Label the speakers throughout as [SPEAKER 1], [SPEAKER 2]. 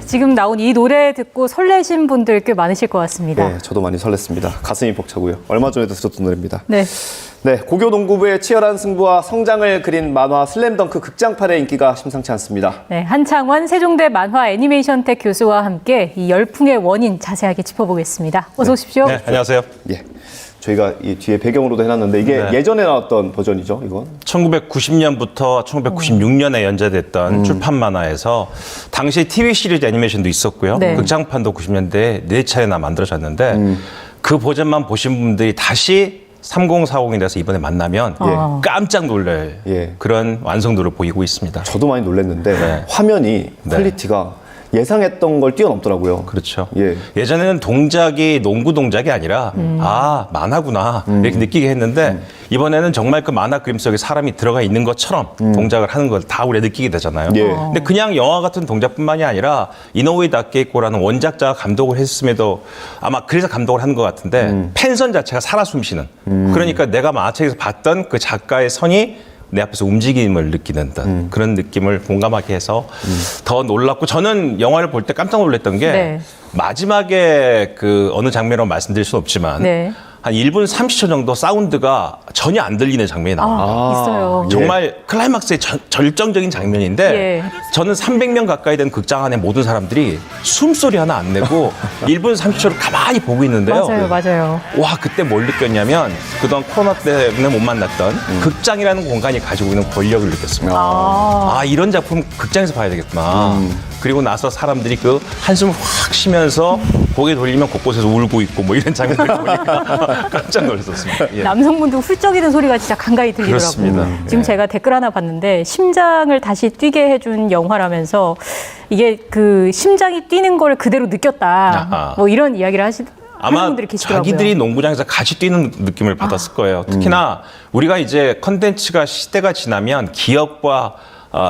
[SPEAKER 1] 지금 나온 이 노래 듣고 설레신 분들 꽤 많으실 것 같습니다.
[SPEAKER 2] 네, 저도 많이 설렜습니다. 가슴이 벅차고요. 얼마 전에도 들었던 노래입니다.
[SPEAKER 1] 네.
[SPEAKER 2] 네, 고교 농구부의 치열한 승부와 성장을 그린 만화 슬램덩크 극장판의 인기가 심상치 않습니다.
[SPEAKER 1] 네, 한창원 세종대 만화 애니메이션택 교수와 함께 이 열풍의 원인 자세하게 짚어보겠습니다. 어서 오십시오.
[SPEAKER 3] 네, 안녕하세요.
[SPEAKER 2] 예, 저희가 이 뒤에 배경으로도 해놨는데 이게
[SPEAKER 3] 네.
[SPEAKER 2] 예전에 나왔던 버전이죠, 이건?
[SPEAKER 3] 1990년부터 1996년에 연재됐던 출판 만화에서 당시 TV 시리즈 애니메이션도 있었고요.
[SPEAKER 1] 네.
[SPEAKER 3] 극장판도 90년대에 4차례나 만들어졌는데 그 버전만 보신 분들이 다시 3040이 돼서 이번에 만나면 깜짝 놀랄 그런 완성도를 보이고 있습니다.
[SPEAKER 2] 저도 많이 놀랐는데
[SPEAKER 3] 네.
[SPEAKER 2] 화면이
[SPEAKER 3] 네.
[SPEAKER 2] 퀄리티가 예상했던 걸 뛰어넘더라고요.
[SPEAKER 3] 그렇죠.
[SPEAKER 2] 예.
[SPEAKER 3] 예전에는 동작이 농구 동작이 아니라 아 만화구나 이렇게 느끼게 했는데 이번에는 정말 그 만화 그림 속에 사람이 들어가 있는 것처럼 동작을 하는 걸 다 우리가 느끼게 되잖아요.
[SPEAKER 2] 예.
[SPEAKER 3] 근데 그냥 영화 같은 동작뿐만이 아니라 이노우에 다케이코라는 원작자가 감독을 했음에도 아마 그래서 감독을 하는 것 같은데 펜선 자체가 살아 숨쉬는 그러니까 내가 만화책에서 봤던 그 작가의 선이 내 앞에서 움직임을 느끼는 듯 그런 느낌을 공감하게 해서 더 놀랍고 저는 영화를 볼 때 깜짝 놀랐던 게
[SPEAKER 1] 네.
[SPEAKER 3] 마지막에 그 어느 장면으로 말씀드릴 수는 없지만
[SPEAKER 1] 네.
[SPEAKER 3] 한 1분 30초 정도 사운드가 전혀 안 들리는 장면이 나와요.
[SPEAKER 1] 있어요.
[SPEAKER 3] 정말 클라이막스의 절정적인 장면인데
[SPEAKER 1] 예.
[SPEAKER 3] 저는 300명 가까이 된 극장 안에 모든 사람들이 숨소리 하나 안 내고 1분 30초를 가만히 보고 있는데요.
[SPEAKER 1] 맞아요.
[SPEAKER 3] 와 그때 뭘 느꼈냐면 그동안 코로나 때문에 못 만났던 극장이라는 공간이 가지고 있는 권력을 느꼈습니다. 아 이런 작품 극장에서 봐야 되겠구나. 그리고 나서 사람들이 그 한숨을 확 쉬면서 고개 돌리면 곳곳에서 울고 있고 뭐 이런 장면을 보니까 깜짝 놀랐었습니다. 예.
[SPEAKER 1] 남성분도 훌쩍이는 소리가 진짜 간간히 들리더라고요.
[SPEAKER 3] 그렇습니다.
[SPEAKER 1] 지금
[SPEAKER 3] 예.
[SPEAKER 1] 제가 댓글 하나 봤는데 심장을 다시 뛰게 해준 영화라면서 이게 그 심장이 뛰는 걸 그대로 느꼈다.
[SPEAKER 3] 아하.
[SPEAKER 1] 뭐 이런 이야기를 하는
[SPEAKER 3] 아마
[SPEAKER 1] 분들이 계시더라고요.
[SPEAKER 3] 자기들이 농구장에서 같이 뛰는 느낌을 받았을 거예요. 특히나 우리가 이제 컨텐츠가 시대가 지나면 기억과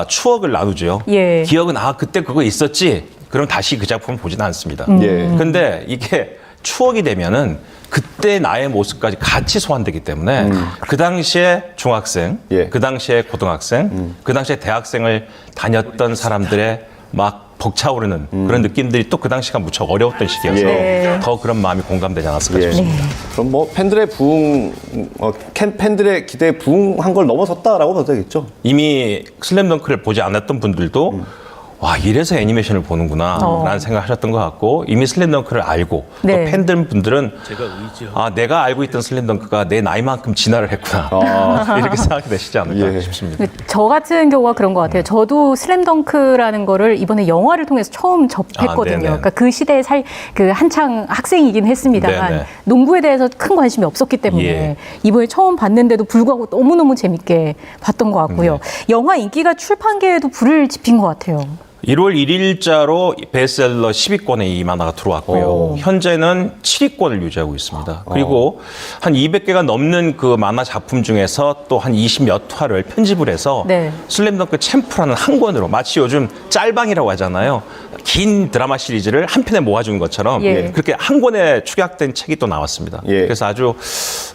[SPEAKER 3] 추억을 나누죠.
[SPEAKER 1] 예.
[SPEAKER 3] 기억은 그때 그거 있었지. 그럼 다시 그 작품을 보지는 않습니다.
[SPEAKER 2] 예.
[SPEAKER 3] 근데 이게 추억이 되면은 그때 나의 모습까지 같이 소환되기 때문에 그 당시에 중학생,
[SPEAKER 2] 예.
[SPEAKER 3] 그 당시에 고등학생, 그 당시에 대학생을 다녔던 사람들의 막 벅차오르는 그런 느낌들이 또 그 당시가 무척 어려웠던 시기여서
[SPEAKER 1] 예.
[SPEAKER 3] 더 그런 마음이 공감되지 않았을까
[SPEAKER 2] 예.
[SPEAKER 3] 싶습니다.
[SPEAKER 2] 그럼 뭐 팬들의 팬들의 기대에 부응한 걸 넘어섰다라고 봐도 되겠죠?
[SPEAKER 3] 이미 슬램덩크를 보지 않았던 분들도 와 이래서 애니메이션을 보는구나 라는 생각을 하셨던 것 같고 이미 슬램덩크를 알고
[SPEAKER 1] 네.
[SPEAKER 3] 또 팬들 분들은 내가 알고 있던 슬램덩크가 내 나이만큼 진화를 했구나 이렇게 생각이 되시지 않을까
[SPEAKER 2] 예.
[SPEAKER 3] 싶습니다.
[SPEAKER 1] 저 같은 경우가 그런 것 같아요. 저도 슬램덩크라는 거를 이번에 영화를 통해서 처음 접했거든요.
[SPEAKER 3] 네네.
[SPEAKER 1] 그러니까 그 시대에 그 한창 학생이긴 했습니다만
[SPEAKER 3] 네네.
[SPEAKER 1] 농구에 대해서 큰 관심이 없었기 때문에
[SPEAKER 3] 예.
[SPEAKER 1] 이번에 처음 봤는데도 불구하고 너무너무 재밌게 봤던 것 같고요. 영화 인기가 출판계에도 불을 지핀 것 같아요.
[SPEAKER 3] 1월 1일자로 베스트셀러 10위권에 이 만화가 들어왔고요. 현재는 7위권을 유지하고 있습니다. 그리고 한 200개가 넘는 그 만화 작품 중에서 또 한 20몇 화를 편집을 해서
[SPEAKER 1] 네.
[SPEAKER 3] 슬램덩크 챔프라는 한 권으로 마치 요즘 짤방이라고 하잖아요. 긴 드라마 시리즈를 한 편에 모아준 것처럼
[SPEAKER 1] 예.
[SPEAKER 3] 그렇게 한 권에 축약된 책이 또 나왔습니다.
[SPEAKER 2] 예.
[SPEAKER 3] 그래서 아주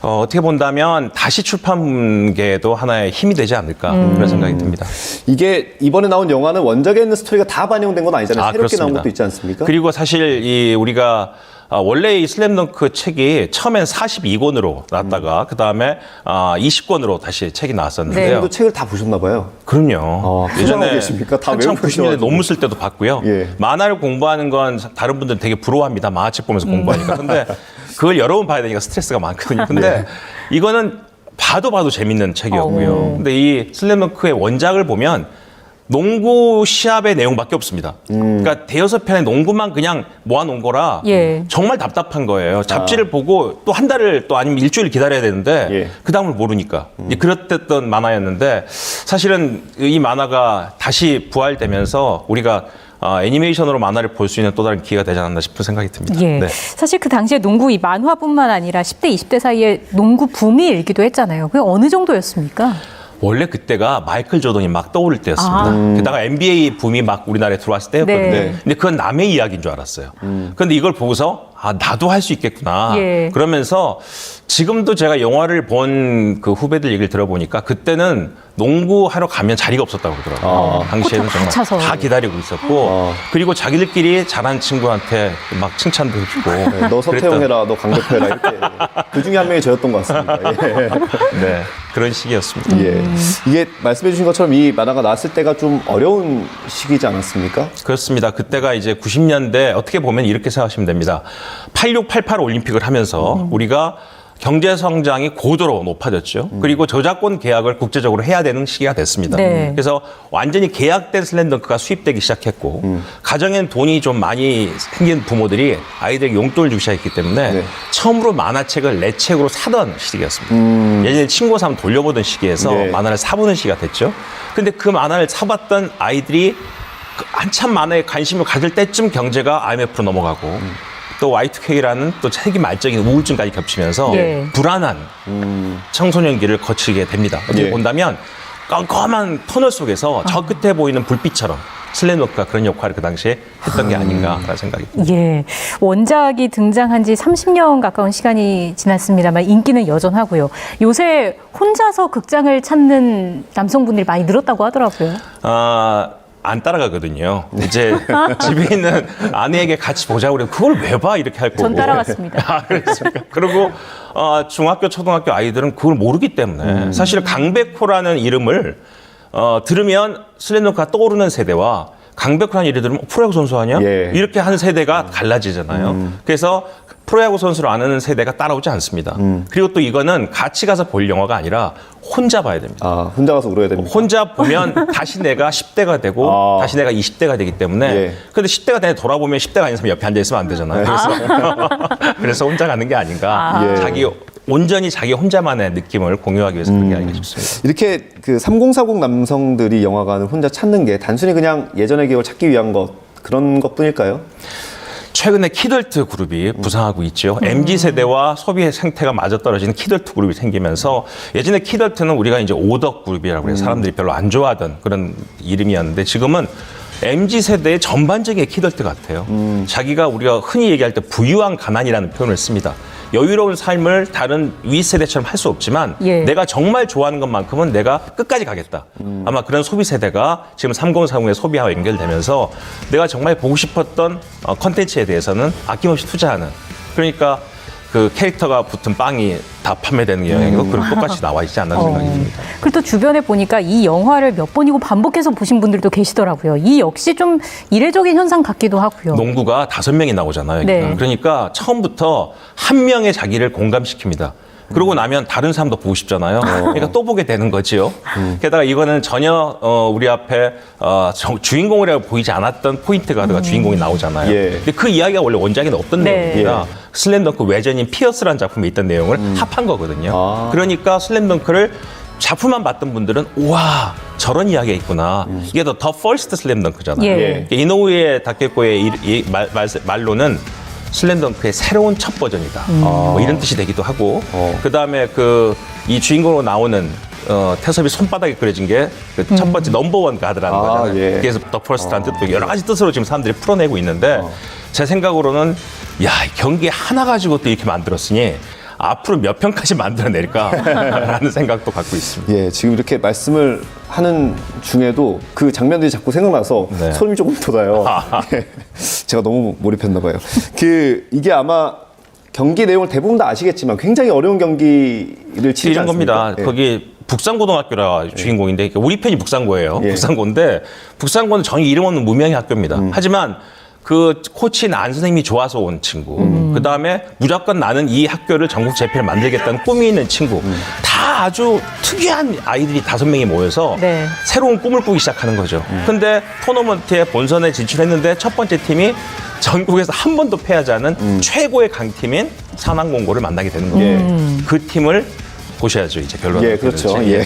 [SPEAKER 3] 어떻게 본다면 다시 출판계에도 하나의 힘이 되지 않을까 그런 생각이 듭니다.
[SPEAKER 2] 이게 이번에 나온 영화는 원작에 있는 스토리가 다 반영된 건 아니잖아요. 새롭게 나온
[SPEAKER 3] 그렇습니다.
[SPEAKER 2] 것도 있지 않습니까?
[SPEAKER 3] 그리고 사실 우리가 원래 이 슬램덩크 책이 처음엔 42권으로 나왔다가 그 다음에 20권으로 다시 책이 나왔었는데요.
[SPEAKER 2] 선생님도 책을 다 보셨나 봐요.
[SPEAKER 3] 그럼요.
[SPEAKER 2] 소장하고 계십니까? 다
[SPEAKER 3] 한참
[SPEAKER 2] 외우고
[SPEAKER 3] 90년대
[SPEAKER 2] 계셔가지고.
[SPEAKER 3] 논문 쓸 때도 봤고요.
[SPEAKER 2] 예.
[SPEAKER 3] 만화를 공부하는 건 다른 분들은 되게 부러워합니다. 만화책 보면서 공부하니까. 근데 그걸 여러 번 봐야 되니까 스트레스가 많거든요. 근데 이거는 봐도 재밌는 책이었고요. 근데 이 슬램덩크의 원작을 보면 농구 시합의 내용밖에 없습니다. 그러니까 대여섯 편의 농구만 그냥 모아놓은 거라
[SPEAKER 1] 예.
[SPEAKER 3] 정말 답답한 거예요. 잡지를 보고 또 한 달을 또 아니면 일주일 기다려야 되는데
[SPEAKER 2] 예.
[SPEAKER 3] 그 다음을 모르니까 그렇던 만화였는데 사실은 이 만화가 다시 부활되면서 우리가 애니메이션으로 만화를 볼 수 있는 또 다른 기회가 되지 않았나 싶은 생각이 듭니다.
[SPEAKER 1] 예.
[SPEAKER 3] 네.
[SPEAKER 1] 사실 그 당시에 농구 이 만화뿐만 아니라 10대, 20대 사이에 농구 붐이 일기도 했잖아요. 그게 어느 정도였습니까?
[SPEAKER 3] 원래 그때가 마이클 조던이 막 떠오를 때였습니다. 게다가 NBA 붐이 막 우리나라에 들어왔을 때였거든요.
[SPEAKER 1] 네.
[SPEAKER 3] 근데 그건 남의 이야기인 줄 알았어요. 그런데 이걸 보고서 나도 할 수 있겠구나.
[SPEAKER 1] 예.
[SPEAKER 3] 그러면서 지금도 제가 영화를 본 그 후배들 얘기를 들어보니까 그때는 농구하러 가면 자리가 없었다고 그러더라고요. 당시에는
[SPEAKER 1] 코트 다
[SPEAKER 3] 정말
[SPEAKER 1] 차서.
[SPEAKER 3] 다 기다리고 있었고 그리고 자기들끼리 잘하는 친구한테 막 칭찬도 해주고
[SPEAKER 2] 네, 너 서태웅 해라, 너 강백호 해라 이렇게 그 중에 한 명이 저였던 것 같습니다. 예.
[SPEAKER 3] 네, 그런 시기였습니다.
[SPEAKER 2] 예. 이게 말씀해 주신 것처럼 이 만화가 나왔을 때가 좀 어려운 시기지 않았습니까?
[SPEAKER 3] 그렇습니다. 그때가 이제 90년대 어떻게 보면 이렇게 생각하시면 됩니다. 86, 88 올림픽을 하면서 우리가 경제 성장이 고도로 높아졌죠. 그리고 저작권 계약을 국제적으로 해야 되는 시기가 됐습니다.
[SPEAKER 1] 네.
[SPEAKER 3] 그래서 완전히 계약된 슬램덩크가 수입되기 시작했고 가정엔 돈이 좀 많이 생긴 부모들이 아이들에게 용돈을 주기 시작했기 때문에
[SPEAKER 2] 네.
[SPEAKER 3] 처음으로 만화책을 내 책으로 사던 시기였습니다. 예전에 친구 사면 돌려보던 시기에서
[SPEAKER 2] 네.
[SPEAKER 3] 만화를 사보는 시기가 됐죠. 근데 그 만화를 사봤던 아이들이 한참 만화에 관심을 가질 때쯤 경제가 IMF로 넘어가고 또 Y2K라는 또 세계 말적인 우울증까지 겹치면서
[SPEAKER 1] 예.
[SPEAKER 3] 불안한 청소년기를 거치게 됩니다. 어떻게
[SPEAKER 2] 예.
[SPEAKER 3] 본다면 깜깜한 터널 속에서 저 끝에 보이는 불빛처럼 슬램덩크가 그런 역할을 그 당시에 했던 게 아닌가라는 생각이 듭니다.
[SPEAKER 1] 예. 원작이 등장한 지 30년 가까운 시간이 지났습니다만 인기는 여전하고요. 요새 혼자서 극장을 찾는 남성분들이 많이 늘었다고 하더라고요.
[SPEAKER 3] 안 따라가거든요. 이제 집에 있는 아내에게 같이 보자고 그래도 그걸 왜 봐? 이렇게 할 거고.
[SPEAKER 1] 전 따라갔습니다.
[SPEAKER 3] 그렇습니까? 그리고 중학교, 초등학교 아이들은 그걸 모르기 때문에 사실 강백호라는 이름을 들으면 슬램덩크가 떠오르는 세대와 강백호라는 이름을 들으면 프로야구 선수 아니야?
[SPEAKER 2] 예.
[SPEAKER 3] 이렇게 하는 세대가 갈라지잖아요. 그래서 프로야구 선수를 아는 세대가 따라오지 않습니다. 그리고 또 이거는 같이 가서 볼 영화가 아니라 혼자 봐야 됩니다.
[SPEAKER 2] 아, 혼자 가서 울어야 됩니다.
[SPEAKER 3] 혼자 보면 다시 내가 10대가 되고 다시 내가 20대가 되기 때문에
[SPEAKER 2] 예.
[SPEAKER 3] 근데 10대가 되는 돌아보면 10대가 아닌 사람 옆에 앉아 있으면 안 되잖아요. 그래서 혼자 가는 게 아닌가.
[SPEAKER 2] 예.
[SPEAKER 3] 온전히 자기 혼자만의 느낌을 공유하기 위해서 그런 게 아닌가 싶습니다.
[SPEAKER 2] 이렇게 그 3040 남성들이 영화관을 혼자 찾는 게 단순히 그냥 예전의 기억을 찾기 위한 것 그런 것뿐일까요?
[SPEAKER 3] 최근에 키덜트 그룹이 부상하고 있죠. MZ세대와 소비의 생태가 맞아떨어지는 키덜트 그룹이 생기면서 예전에 키덜트는 우리가 이제 오덕 그룹이라고 해서 사람들이 별로 안 좋아하던 그런 이름이었는데 지금은 MZ세대의 전반적인 키덜트 같아요. 자기가 우리가 흔히 얘기할 때 부유한 가난이라는 표현을 씁니다. 여유로운 삶을 다른 윗세대처럼 할 수 없지만
[SPEAKER 1] 예.
[SPEAKER 3] 내가 정말 좋아하는 것만큼은 내가 끝까지 가겠다. 아마 그런 소비 세대가 지금 3040의 소비와 연결되면서 내가 정말 보고 싶었던 컨텐츠에 대해서는 아낌없이 투자하는 그러니까 그 캐릭터가 붙은 빵이 다 판매되는 영향이고 그런 똑같이 나와 있지 않나 생각이 듭니다.
[SPEAKER 1] 그리고 또 주변에 보니까 이 영화를 몇 번이고 반복해서 보신 분들도 계시더라고요. 이 역시 좀 이례적인 현상 같기도 하고요.
[SPEAKER 3] 농구가 5명이 나오잖아요.
[SPEAKER 1] 네.
[SPEAKER 3] 그러니까 처음부터 한 명의 자기를 공감시킵니다. 그러고 나면 다른 사람도 보고 싶잖아요. 그러니까 또 보게 되는 거지요. 게다가 이거는 전혀 우리 앞에 주인공이라고 보이지 않았던 포인트가 주인공이 나오잖아요.
[SPEAKER 2] 예.
[SPEAKER 3] 근데 그 이야기가 원래 원작에는 없던
[SPEAKER 1] 네.
[SPEAKER 3] 내용입니다. 슬램덩크 외전인 피어스라는 작품에 있던 내용을 합한 거거든요.
[SPEAKER 2] 아.
[SPEAKER 3] 그러니까 슬램덩크를 작품만 봤던 분들은 우와 저런 이야기가 있구나. 이게 더 퍼스트 슬램덩크잖아요.
[SPEAKER 1] 예.
[SPEAKER 3] 이노우에 다케코의 말로는 슬램덩크의 새로운 첫 버전이다. 뭐 이런 뜻이 되기도 하고 그 다음에 이 주인공으로 나오는 태섭이 손바닥에 그려진 게 그 첫 번째 넘버원 가드라는 거잖아요.
[SPEAKER 2] 예.
[SPEAKER 3] 그래서 더 퍼스트한 뜻도 여러 가지 뜻으로 지금 사람들이 풀어내고 있는데 제 생각으로는 이 경기 하나 가지고 또 이렇게 만들었으니 앞으로 몇 편까지 만들어낼까라는 생각도 갖고 있습니다.
[SPEAKER 2] 예, 지금 이렇게 말씀을 하는 중에도 그 장면들이 자꾸 생각나서
[SPEAKER 3] 네.
[SPEAKER 2] 소름이 조금 돋아요. 예, 제가 너무 몰입했나 봐요. 이게 아마 경기 내용을 대부분 다 아시겠지만 굉장히 어려운 경기를 치르지
[SPEAKER 3] 이런
[SPEAKER 2] 않습니까?
[SPEAKER 3] 겁니다.
[SPEAKER 2] 예.
[SPEAKER 3] 거기 북산고등학교라 주인공인데 우리 편이 북산고예요.
[SPEAKER 2] 예.
[SPEAKER 3] 북산고인데 북산고는 전혀 이름 없는 무명의 학교입니다. 하지만 그 코치인 안 선생님이 좋아서 온 친구, 그 다음에 무조건 나는 이 학교를 전국 재패를 만들겠다는 꿈이 있는 친구, 다 아주 특이한 아이들이 5명이 모여서
[SPEAKER 1] 네.
[SPEAKER 3] 새로운 꿈을 꾸기 시작하는 거죠. 근데 토너먼트에 본선에 진출했는데 첫 번째 팀이 전국에서 한 번도 패하지 않은 최고의 강팀인 산왕공고를 만나게 되는 거예요. 그 팀을 보셔야죠, 이제 결론을.
[SPEAKER 2] 예, 그렇죠. 예.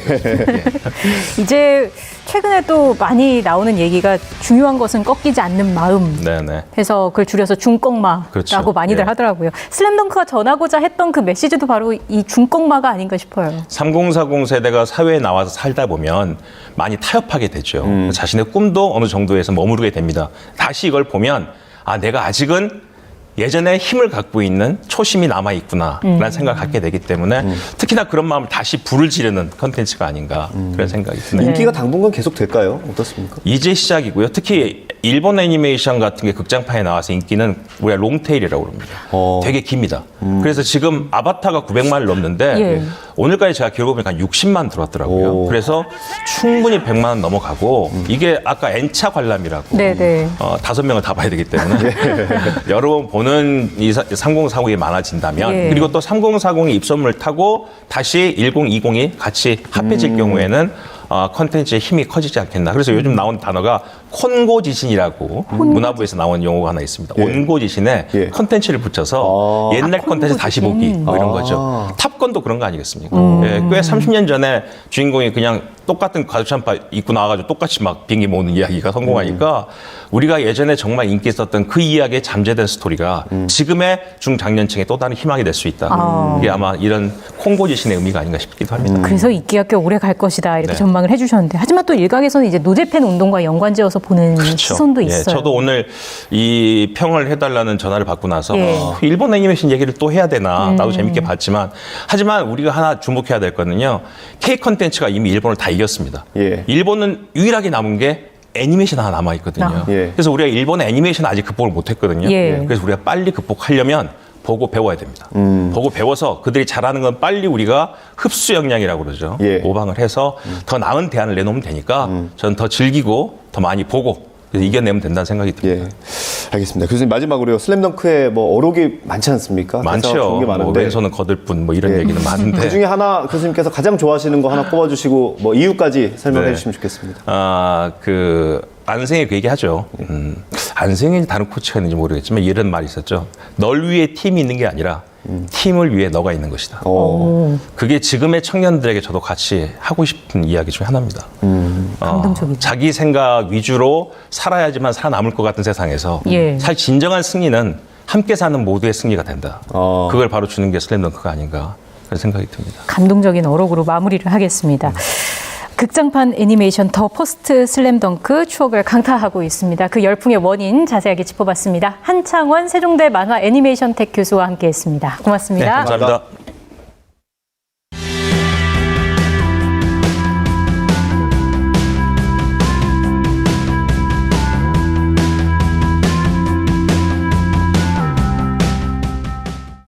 [SPEAKER 1] 이제 최근에 또 많이 나오는 얘기가 중요한 것은 꺾이지 않는 마음.
[SPEAKER 3] 네네.
[SPEAKER 1] 해서 그걸 줄여서 중꺾마라고
[SPEAKER 3] 그렇죠.
[SPEAKER 1] 많이들
[SPEAKER 3] 예.
[SPEAKER 1] 하더라고요. 슬램덩크가 전하고자 했던 그 메시지도 바로 이 중꺾마가 아닌가 싶어요.
[SPEAKER 3] 3040 세대가 사회에 나와서 살다 보면 많이 타협하게 되죠. 자신의 꿈도 어느 정도에서 머무르게 됩니다. 다시 이걸 보면 내가 아직은 예전에 힘을 갖고 있는 초심이 남아있구나라는 생각을 갖게 되기 때문에 특히나 그런 마음을 다시 불을 지르는 컨텐츠가 아닌가 그런 생각이 드네요.
[SPEAKER 2] 인기가 당분간 계속 될까요? 어떻습니까?
[SPEAKER 3] 이제 시작이고요. 특히 일본 애니메이션 같은 게 극장판에 나와서 인기는 우리가 롱테일이라고 그럽니다. 되게 깁니다. 그래서 지금 아바타가 900만을 넘는데
[SPEAKER 1] 예.
[SPEAKER 3] 오늘까지 제가 기록을 보니까 60만 들어왔더라고요.
[SPEAKER 2] 오.
[SPEAKER 3] 그래서 충분히 100만 원 넘어가고 이게 아까 N차 관람이라고
[SPEAKER 1] 네네.
[SPEAKER 3] 5명을 다 봐야 되기 때문에 여러 번 보는 이 3040이 많아진다면
[SPEAKER 1] 예.
[SPEAKER 3] 그리고 또 3040이 입선물을 타고 다시 1020이 같이 합해질 경우에는 컨텐츠의 힘이 커지지 않겠나. 그래서 요즘 나온 단어가 콘고지신이라고 문화부에서 나온 용어가 하나 있습니다.
[SPEAKER 2] 예.
[SPEAKER 3] 온고지신에
[SPEAKER 2] 예.
[SPEAKER 3] 컨텐츠를 붙여서 옛날 컨텐츠 다시 보기 뭐 이런 거죠. 탑건도 그런 거 아니겠습니까? 예, 꽤 30년 전에 주인공이 그냥 똑같은 가죽참파 입고 나와가지고 똑같이 막 비행기 모으는 이야기가 성공하니까 우리가 예전에 정말 인기 있었던 그 이야기에 잠재된 스토리가 지금의 중장년층에 또 다른 희망이 될 수 있다. 이게 아마 이런 콩고지신의 의미가 아닌가 싶기도 합니다.
[SPEAKER 1] 그래서 인기가 꽤 오래 갈 것이다 이렇게
[SPEAKER 3] 네.
[SPEAKER 1] 전망을 해주셨는데 하지만 또 일각에서는 이제 노제팬 운동과 연관지어서 보는 시선도
[SPEAKER 3] 예,
[SPEAKER 1] 있어요.
[SPEAKER 3] 저도 오늘 이 평을 해달라는 전화를 받고 나서
[SPEAKER 1] 예.
[SPEAKER 3] 일본 애니메이션 얘기를 또 해야 되나 나도 재밌게 봤지만 하지만 우리가 하나 주목해야 될 거는요. K 컨텐츠가 이미 일본을 다 이겼습니다.
[SPEAKER 2] 예.
[SPEAKER 3] 일본은 유일하게 남은 게 애니메이션 하나 남아있거든요.
[SPEAKER 2] 예.
[SPEAKER 3] 그래서 우리가 일본의 애니메이션 아직 극복을 못했거든요.
[SPEAKER 1] 예.
[SPEAKER 3] 그래서 우리가 빨리 극복하려면 보고 배워야 됩니다. 보고 배워서 그들이 잘하는 건 빨리 우리가 흡수 역량이라고 그러죠.
[SPEAKER 2] 예.
[SPEAKER 3] 모방을 해서 더 나은 대안을 내놓으면 되니까 저는 더 즐기고 더 많이 보고 그래서 이겨내면 된다는 생각이 듭니다.
[SPEAKER 2] 예. 알겠습니다. 교수님 마지막으로요. 슬램덩크에 뭐 어록이 많지 않습니까?
[SPEAKER 3] 많죠.
[SPEAKER 2] 좋은 게
[SPEAKER 3] 뭐
[SPEAKER 2] 많은데.
[SPEAKER 3] 왼손은 거들 뿐 뭐 이런
[SPEAKER 2] 예.
[SPEAKER 3] 얘기는 많은데.
[SPEAKER 2] 그 중에 하나 교수님께서 가장 좋아하시는 거 하나 꼽아주시고 뭐 이유까지 설명해
[SPEAKER 3] 네.
[SPEAKER 2] 주시면 좋겠습니다.
[SPEAKER 3] 안생이 그 얘기하죠. 안생이 다른 코치가 있는지 모르겠지만 이런 말이 있었죠. 널 위해 팀이 있는 게 아니라 팀을 위해 너가 있는 것이다. 그게 지금의 청년들에게 저도 같이 하고 싶은 이야기 중에 하나입니다.
[SPEAKER 1] 감동적이죠.
[SPEAKER 3] 자기 생각 위주로 살아야지만 살아남을 것 같은 세상에서
[SPEAKER 1] 예.
[SPEAKER 3] 사실 진정한 승리는 함께 사는 모두의 승리가 된다. 그걸 바로 주는 게 슬램덩크가 아닌가 그런 생각이 듭니다.
[SPEAKER 1] 감동적인 어록으로 마무리를 하겠습니다. 극장판 애니메이션 더 퍼스트 슬램덩크 추억을 강타하고 있습니다. 그 열풍의 원인 자세하게 짚어봤습니다. 한창원 세종대 만화 애니메이션 텍 교수와 함께했습니다. 고맙습니다.
[SPEAKER 3] 네, 감사합니다.